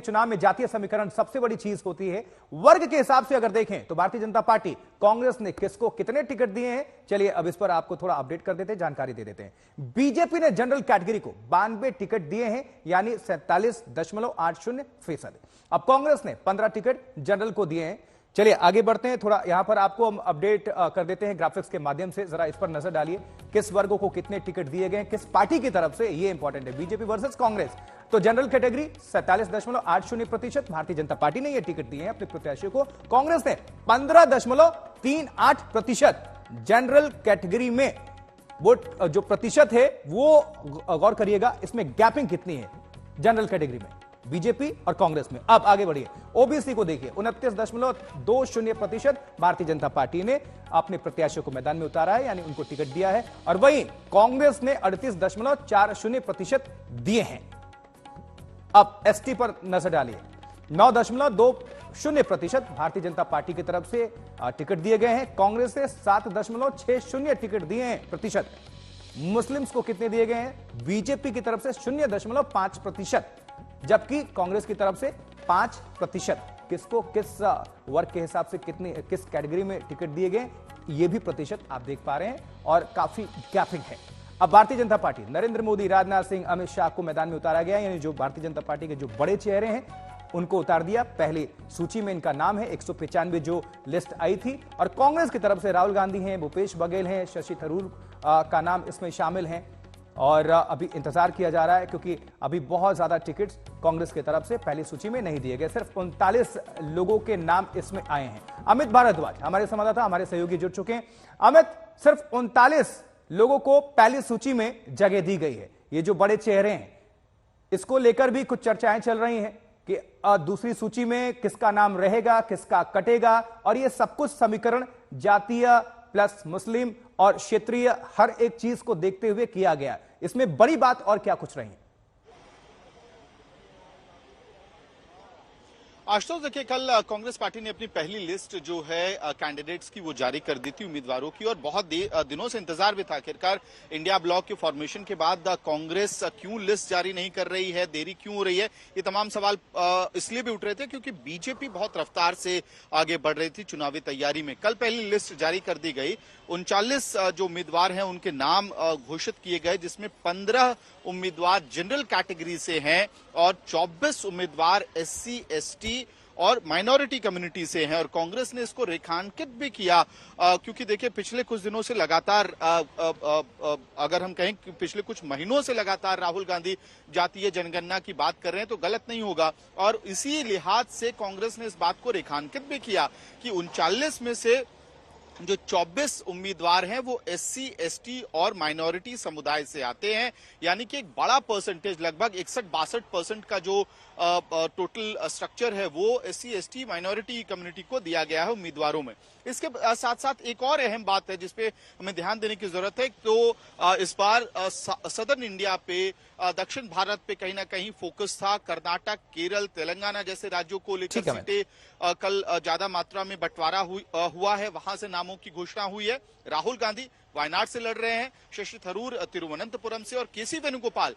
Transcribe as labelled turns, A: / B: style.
A: चुनाव में जातीय समीकरण सबसे बड़ी चीज होती है। वर्ग के हिसाब से अगर देखें तो भारतीय जनता पार्टी, कांग्रेस ने किसको कितने टिकट दिए हैं, चलिए अब इस पर आपको थोड़ा अपडेट कर देते हैं, जानकारी दे देते हैं। बीजेपी ने जनरल कैटेगरी को 92 टिकट दिए हैं, यानी 47.80%। अब कांग्रेस ने 15 टिकट जनरल को दिए हैं। चलिए आगे बढ़ते हैं, थोड़ा यहां पर आपको हम अपडेट कर देते हैं ग्राफिक्स के माध्यम से। जरा इस पर नजर डालिए, किस वर्गों को कितने टिकट दिए गए, किस पार्टी की तरफ से, ये इंपॉर्टेंट है। BJP versus Congress. तो general category 47.80%, Bharatiya Janata party ने यह टिकट दिए हैं अपने प्रत्याशियों को। कांग्रेस ने 15.38% जनरल कैटेगरी में वोट जो प्रतिशत है वो गौर करिएगा, इसमें गैपिंग कितनी है जनरल कैटेगरी में बीजेपी और कांग्रेस में। अब आगे बढ़िए, ओबीसी को देखिए, 29.20% भारतीय जनता पार्टी ने अपने प्रत्याशियों को मैदान में उतारा है, यानी उनको टिकट दिया है। और वहीं कांग्रेस ने 38.40% दिए हैं। अब एसटी पर नजर डालिए, 9.20% भारतीय जनता पार्टी की तरफ से टिकट दिए गए हैं। कांग्रेस से 7.60 टिकट दिए हैं प्रतिशत। मुस्लिम्स को कितने दिए गए हैं, बीजेपी की तरफ से 0.5%, जबकि कांग्रेस की तरफ से 5%। किसको किस वर्ग के हिसाब से किस कैटेगरी में टिकट दिए गए, ये भी प्रतिशत आप देख पा रहे हैं, और काफी गैपिंग है। अब भारतीय जनता पार्टी, नरेंद्र मोदी, राजनाथ सिंह, अमित शाह को मैदान में उतारा गया, यानी जो भारतीय जनता पार्टी के जो बड़े चेहरे हैं उनको उतार दिया। पहली सूची में इनका नाम है, 195 जो लिस्ट आई थी। और कांग्रेस की तरफ से राहुल गांधी हैं, भूपेश बघेल हैं, शशि थरूर का नाम इसमें शामिल है। और अभी इंतजार किया जा रहा है, क्योंकि अभी बहुत ज्यादा टिकट्स कांग्रेस की तरफ से पहली सूची में नहीं दिए गए। सिर्फ 39 लोगों के नाम इसमें आए हैं। अमित भारद्वाज हमारे संवाददाता, हमारे सहयोगी जुड़ चुके हैं। अमित, सिर्फ 39 लोगों को पहली सूची में जगह दी गई है। ये जो बड़े चेहरे हैं, इसको लेकर भी कुछ चर्चाएं चल रही हैं कि दूसरी सूची में किसका नाम रहेगा, किसका कटेगा, और ये सब कुछ समीकरण जातीय प्लस मुस्लिम और क्षेत्रीय हर एक चीज को देखते हुए किया गया। इसमें बड़ी बात और क्या कुछ रही?
B: आशुतोष, देखिए, कल कांग्रेस पार्टी ने अपनी पहली लिस्ट जो है कैंडिडेट्स की वो जारी कर दी थी, उम्मीदवारों की, और बहुत दिनों से इंतजार भी था। आखिरकार इंडिया ब्लॉक के फॉर्मेशन के बाद कांग्रेस क्यों लिस्ट जारी नहीं कर रही है, देरी क्यों हो रही है, ये तमाम सवाल इसलिए भी उठ रहे थे क्योंकि बीजेपी बहुत रफ्तार से आगे बढ़ रही थी चुनावी तैयारी में। कल पहली लिस्ट जारी कर दी गई, 39 जो उम्मीदवार हैं उनके नाम घोषित किए गए, जिसमें 15 उम्मीदवार जनरल कैटेगरी से हैं और 24 उम्मीदवार SC, ST और माइनॉरिटी कम्युनिटी से हैं। और कांग्रेस ने इसको रेखांकित भी किया, क्योंकि देखिए पिछले कुछ दिनों से लगातार अगर हम कहें कि पिछले कुछ महीनों से लगातार राहुल गांधी जातीय जनगणना की बात कर रहे हैं तो गलत नहीं होगा। और इसी लिहाज से कांग्रेस ने इस बात को रेखांकित भी किया कि 39 में से जो 24 उम्मीदवार हैं वो SC, ST और माइनॉरिटी समुदाय से आते हैं, यानी कि एक बड़ा परसेंटेज, लगभग 61-62% का जो टोटल स्ट्रक्चर है वो SC, ST माइनॉरिटी कम्युनिटी को दिया गया है उम्मीदवारों में। इसके साथ साथ एक और अहम बात है जिसपे हमें ध्यान देने की जरूरत है, तो इस बार सदर्न इंडिया पे, दक्षिण भारत पे कहीं ना कहीं फोकस था। कर्नाटक, केरल, तेलंगाना जैसे राज्यों को लेकर सीटें कल ज्यादा मात्रा में बंटवारा हुआ है, वहां से नामों की घोषणा हुई है। राहुल गांधी वायनाड से लड़ रहे हैं, शशि थरूर तिरुवनंतपुरम से और KC वेणुगोपाल